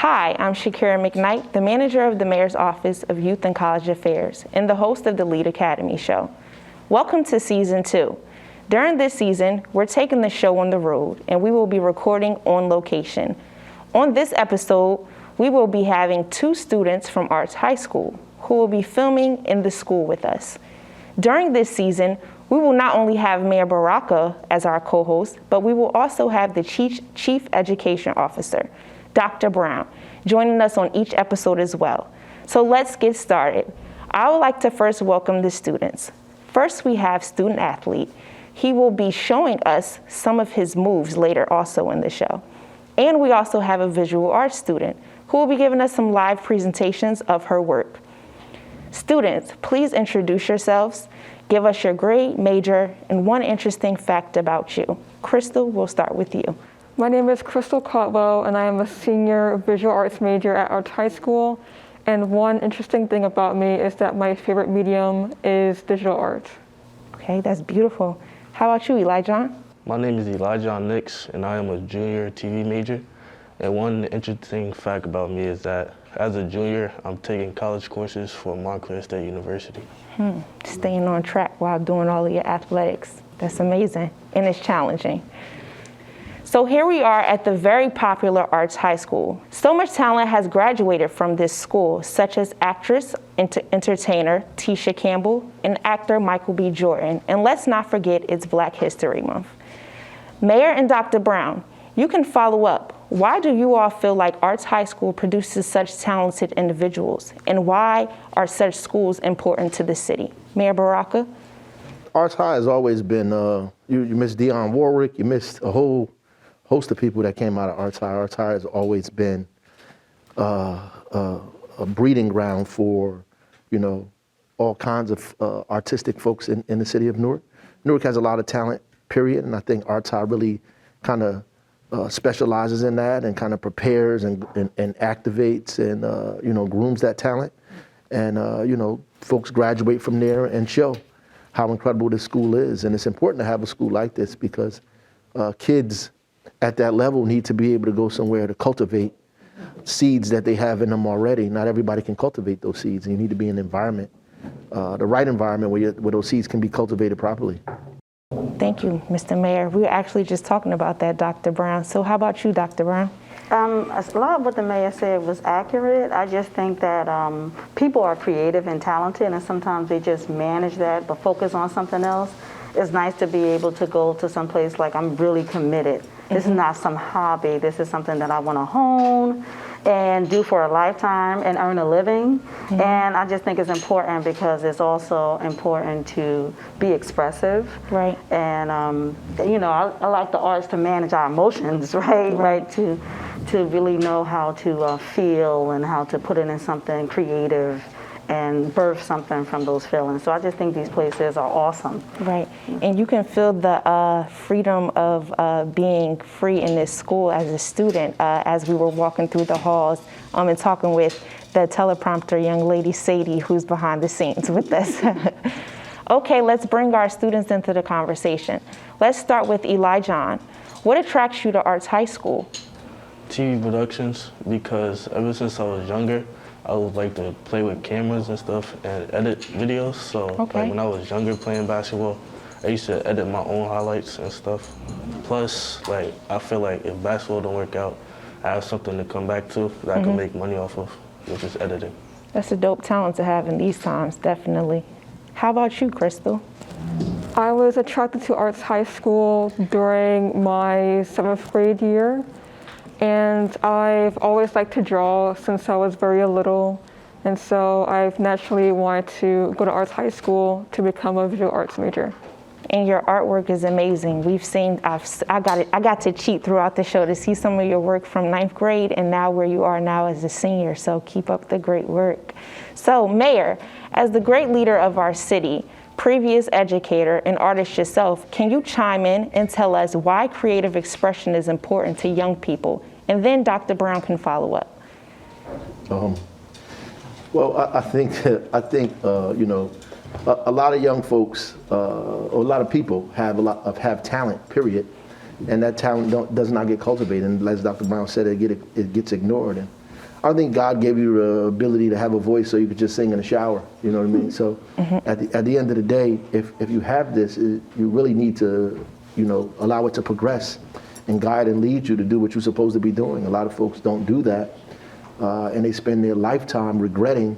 Hi, I'm Shakira McKnight, the manager of the Mayor's Office of Youth and College Affairs and the host of the Lead Academy show. Welcome to Season 2. During this season, we're taking the show on the road and we will be recording on location. On this episode, we will be having 2 students from Arts High School who will be filming in the school with us. During this season, we will not only have Mayor Baraka as our co-host, but we will also have the Chief Education Officer, Dr. Brown, joining us on each episode as well. So let's get started. I would like to first welcome the students. First, we have student athlete. He will be showing us some of his moves later also in the show. And we also have a visual arts student who will be giving us some live presentations of her work. Students, please introduce yourselves, give us your grade, major, and one interesting fact about you. Crystal, we'll start with you. My name is Crystal Cotwell, and I am a senior visual arts major at Arts High School. And one interesting thing about me is that my favorite medium is digital art. Okay, that's beautiful. How about you, Elijah? My name is Elijah Nix, and I am a junior TV major. And one interesting fact about me is that as a junior, I'm taking college courses for Montclair State University. Staying on track while doing all of your athletics. That's amazing, and it's challenging. So here we are at the very popular Arts High School. So much talent has graduated from this school, such as actress, entertainer Tisha Campbell, and actor Michael B. Jordan. And let's not forget it's Black History Month. Mayor and Dr. Brown, you can follow up. Why do you all feel like Arts High School produces such talented individuals? And why are such schools important to the city? Mayor Baraka? Arts High has always been, you missed Dionne Warwick, you missed a whole host of people that came out of Arts High. Arts High has always been a breeding ground for, all kinds of artistic folks in the city of Newark. Newark has a lot of talent, period, and I think Arts High really kind of specializes in that and kind of prepares and activates and grooms that talent. And folks graduate from there and show how incredible this school is. And it's important to have a school like this because kids at that level need to be able to go somewhere to cultivate seeds that they have in them already. Not everybody can cultivate those seeds, and you need to be in an environment, the right environment where those seeds can be cultivated properly. Thank you, Mr. Mayor. We were actually just talking about that, Dr. Brown. So how about you, Dr. Brown? A lot of what the mayor said was accurate. I just think that people are creative and talented, and sometimes they just manage that but focus on something else. It's nice to be able to go to some place like I'm really committed. This is not some hobby. This is something that I want to hone and do for a lifetime and earn a living. And I just think it's important because it's also important to be expressive. Right. And, I like the arts to manage our emotions, right? To really know how to feel and how to put it in something creative and birth something from those feelings. So I just think these places are awesome. Right, and you can feel the freedom of being free in this school as a student as we were walking through the halls and talking with the teleprompter young lady, Sadie, who's behind the scenes with us. Okay, let's bring our students into the conversation. Let's start with Elijah. What attracts you to Arts High School? TV productions, because ever since I was younger, I would like to play with cameras and stuff and edit videos. So like when I was younger playing basketball, I used to edit my own highlights and stuff. Plus, I feel like if basketball don't work out, I have something to come back to that I can make money off of, which is editing. That's a dope talent to have in these times, definitely. How about you, Crystal? I was attracted to Arts High School during my 7th grade year. And I've always liked to draw since I was very little. And so I've naturally wanted to go to Arts High School to become a visual arts major. And your artwork is amazing. We've seen, I got to cheat throughout the show to see some of your work from 9th grade and now where you are now as a senior. So keep up the great work. So Mayor, as the great leader of our city, previous educator and artist yourself, can you chime in and tell us why creative expression is important to young people? And then Dr. Brown can follow up. Well, I think a lot of young folks, or a lot of people have talent, period, and that talent does not get cultivated. And as Dr. Brown said, it gets ignored. And I think God gave you the ability to have a voice so you could just sing in the shower. You know what I mean? So at the end of the day, if you have this, you really need to, allow it to progress and guide and lead you to do what you're supposed to be doing. A lot of folks don't do that, and they spend their lifetime regretting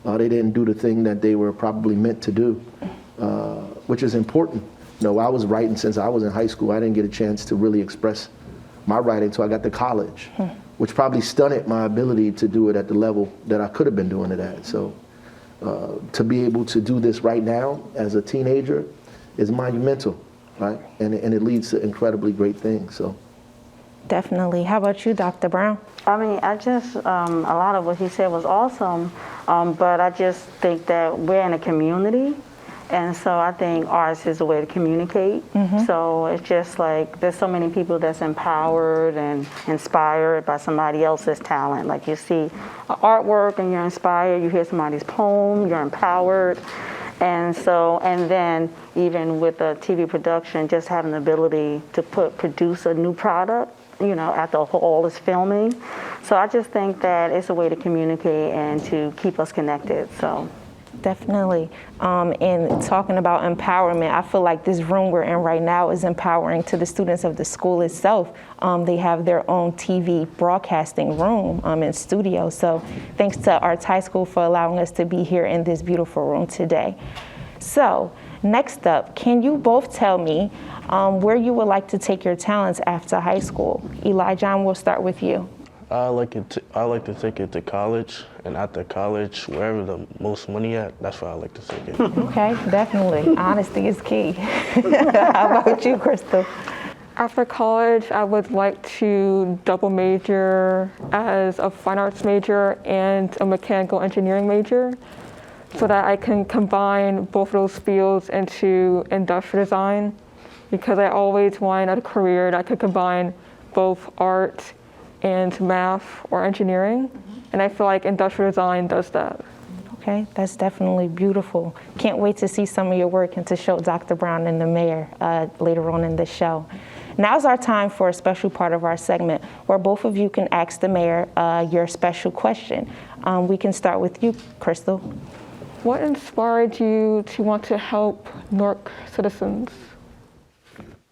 they didn't do the thing that they were probably meant to do, which is important. I was writing since I was in high school. I didn't get a chance to really express my writing until I got to college, which probably stunted my ability to do it at the level that I could have been doing it at. So to be able to do this right now as a teenager is monumental, right? And it leads to incredibly great things. So. Definitely. How about you, Dr. Brown? I mean, I just, a lot of what he said was awesome, but I just think that we're in a community, and so I think arts is a way to communicate. So it's just like there's so many people that's empowered and inspired by somebody else's talent. Like you see artwork and you're inspired, you hear somebody's poem, you're empowered. And then even with a TV production, just having the ability to produce a new product, after all this filming. So I just think that it's a way to communicate and to keep us connected, so. Definitely. And talking about empowerment, I feel like this room we're in right now is empowering to the students of the school itself. They have their own TV broadcasting room and studio. So thanks to Arts High School for allowing us to be here in this beautiful room today. So next up, can you both tell me where you would like to take your talents after high school? Elijah, we'll start with you. I like to take it to college, and after college, wherever the most money at, that's where I like to take it. Okay, definitely. Honesty is key. How about you, Crystal? After college, I would like to double major as a fine arts major and a mechanical engineering major so that I can combine both of those fields into industrial design, because I always wanted a career that could combine both art and math or engineering, and I feel like industrial design does that. Okay, that's definitely beautiful. Can't wait to see some of your work and to show Dr. Brown and the mayor later on in the show. Now's our time for a special part of our segment where both of you can ask the mayor your special question. We can start with you, Crystal. What inspired you to want to help Newark citizens?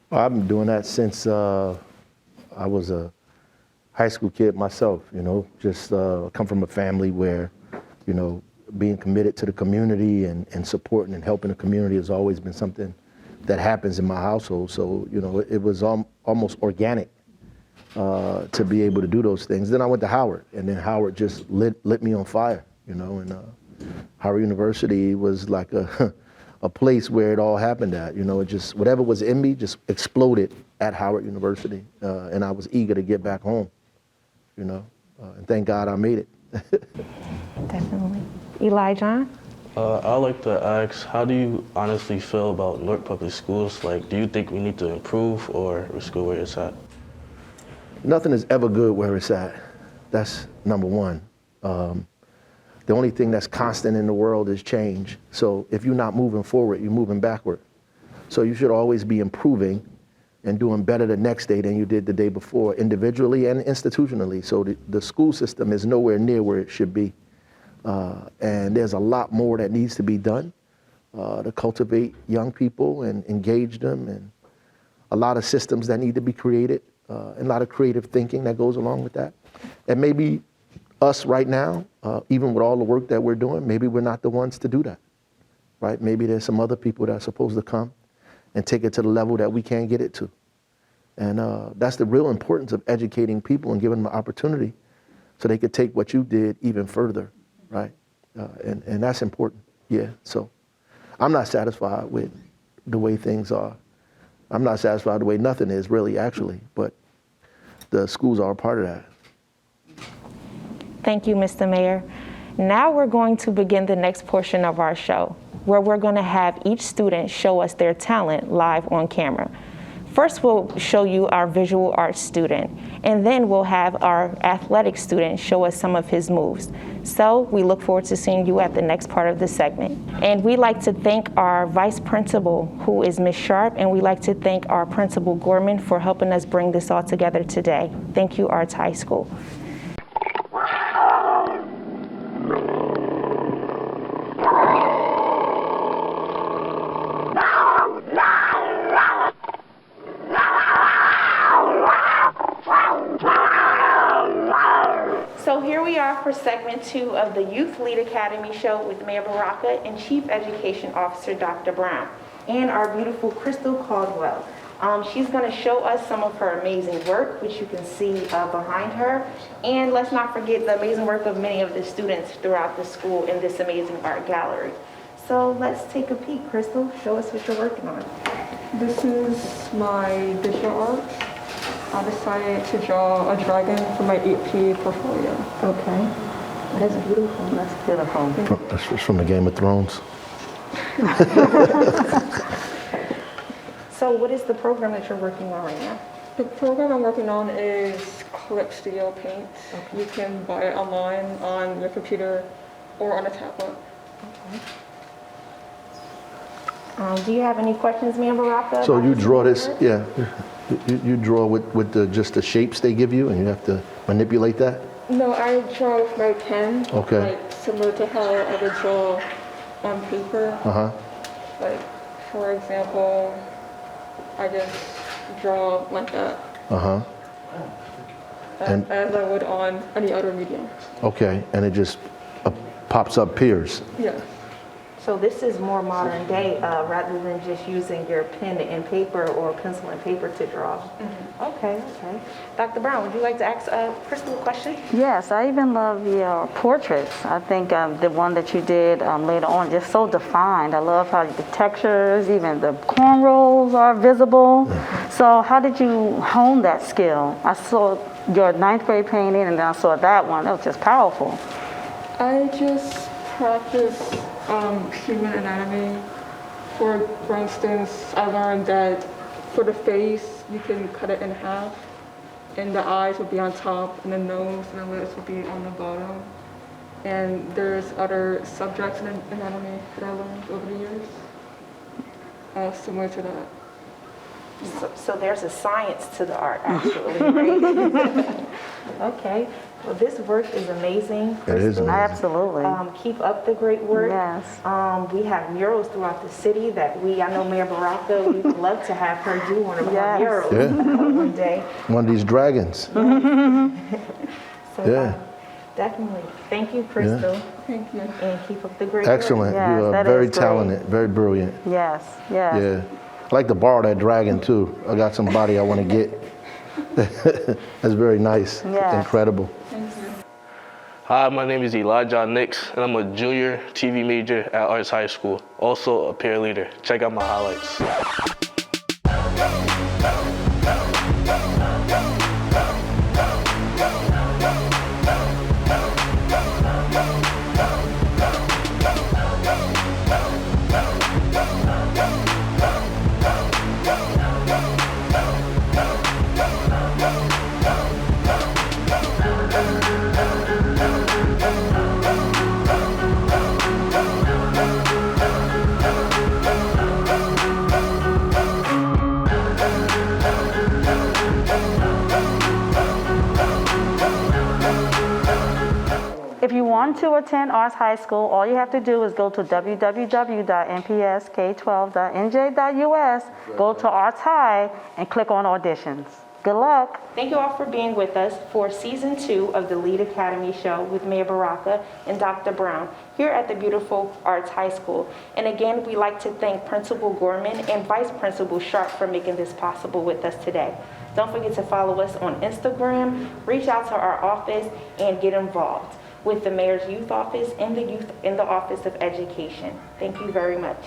Well, I've been doing that since I was a high school kid myself, just come from a family where, being committed to the community and supporting and helping the community has always been something that happens in my household. So, it was almost organic to be able to do those things. Then I went to Howard, and then Howard just lit me on fire, and Howard University was like a place where it all happened at. It just, whatever was in me just exploded at Howard University, and I was eager to get back home. And thank God I made it. Definitely. Elijah? I like to ask, how do you honestly feel about Newark Public Schools? Like, do you think we need to improve, or is school where it's at? Nothing is ever good where it's at. That's number one. The only thing that's constant in the world is change. So if you're not moving forward, you're moving backward. So you should always be improving and doing better the next day than you did the day before, individually and institutionally. So the school system is nowhere near where it should be. And there's a lot more that needs to be done to cultivate young people and engage them, and a lot of systems that need to be created, and a lot of creative thinking that goes along with that. And maybe us right now, even with all the work that we're doing, maybe we're not the ones to do that, right? Maybe there's some other people that are supposed to come and take it to the level that we can't get it to. And that's the real importance of educating people and giving them an opportunity so they could take what you did even further, right? And that's important, yeah. So I'm not satisfied with the way things are. I'm not satisfied with the way nothing is really, actually, but the schools are a part of that. Thank you, Mr. Mayor. Now we're going to begin the next portion of our show, where we're going to have each student show us their talent live on camera. First, we'll show you our visual arts student, and then we'll have our athletic student show us some of his moves. So we look forward to seeing you at the next part of the segment. And we'd like to thank our vice principal, who is Ms. Sharp, and we'd like to thank our principal, Gorman, for helping us bring this all together today. Thank you, Arts High School. season 2 of the Youth Lead Academy show with Mayor Baraka and Chief Education Officer Dr. Brown, and our beautiful Crystal Caldwell. She's going to show us some of her amazing work, which you can see behind her. And let's not forget the amazing work of many of the students throughout the school in this amazing art gallery. So let's take a peek. Crystal, show us what you're working on. This is my digital art. I decided to draw a dragon for my AP portfolio. Okay. That's beautiful. That's beautiful. That's from the Game of Thrones. So what is the program that you're working on right now? The program I'm working on is Clip Studio Paint. You can buy it online on your computer or on a tablet. Do you have any questions, Mayor Baraka? So about you this draw this, work? yeah, you draw with just the shapes they give you and you have to manipulate that? No, I draw with my pen. Okay. Like similar to how I would draw on paper. Uh-huh. Like, for example, I just draw like that. Uh-huh. And- as I would on any other medium. Okay, and it just pops up peers. Yeah. So this is more modern day, rather than just using your pen and paper or pencil and paper to draw. Okay. Dr. Brown, would you like to ask Crystal a question? Yes, I even love your portraits. I think the one that you did later on, just so defined. I love how the textures, even the cornrows are visible. So how did you hone that skill? I saw your 9th grade painting and then I saw that one. That was just powerful. I just practice human anatomy. For instance, I learned that for the face, you can cut it in half, and the eyes will be on top, and the nose and the lips will be on the bottom. And there's other subjects in anatomy that I learned over the years, similar to that. So there's a science to the art, actually, right? Okay. Well, this work is amazing. It is Crystal. amazing. Absolutely. Keep up the great work. Yes. We have murals throughout the city that I know Mayor Baraka, we would love to have her do one of our Yes. murals Yeah. one day. One of these dragons. So, Yeah. definitely. Thank you, Crystal, Thank you. and keep up the great work. Excellent. Yes, You are that very is great. talented, very brilliant. Yes, yes. Yeah. I'd like to borrow that dragon too. I got somebody I want to get. That's very nice. Yes. Incredible. Thank you. Hi, my name is Elijah Nix, and I'm a junior TV major at Arts High School, also a peer leader. Check out my highlights. If you want to attend Arts High School, all you have to do is go to www.npsk12.nj.us, go to Arts High, and click on auditions. Good luck. Thank you all for being with us for season 2 of the Lead Academy show with Mayor Baraka and Dr. Brown here at the beautiful Arts High School. And again, we'd like to thank Principal Gorman and Vice Principal Sharp for making this possible with us today. Don't forget to follow us on Instagram, reach out to our office, and get involved with the Mayor's Youth Office and the Office of Education. Thank you very much.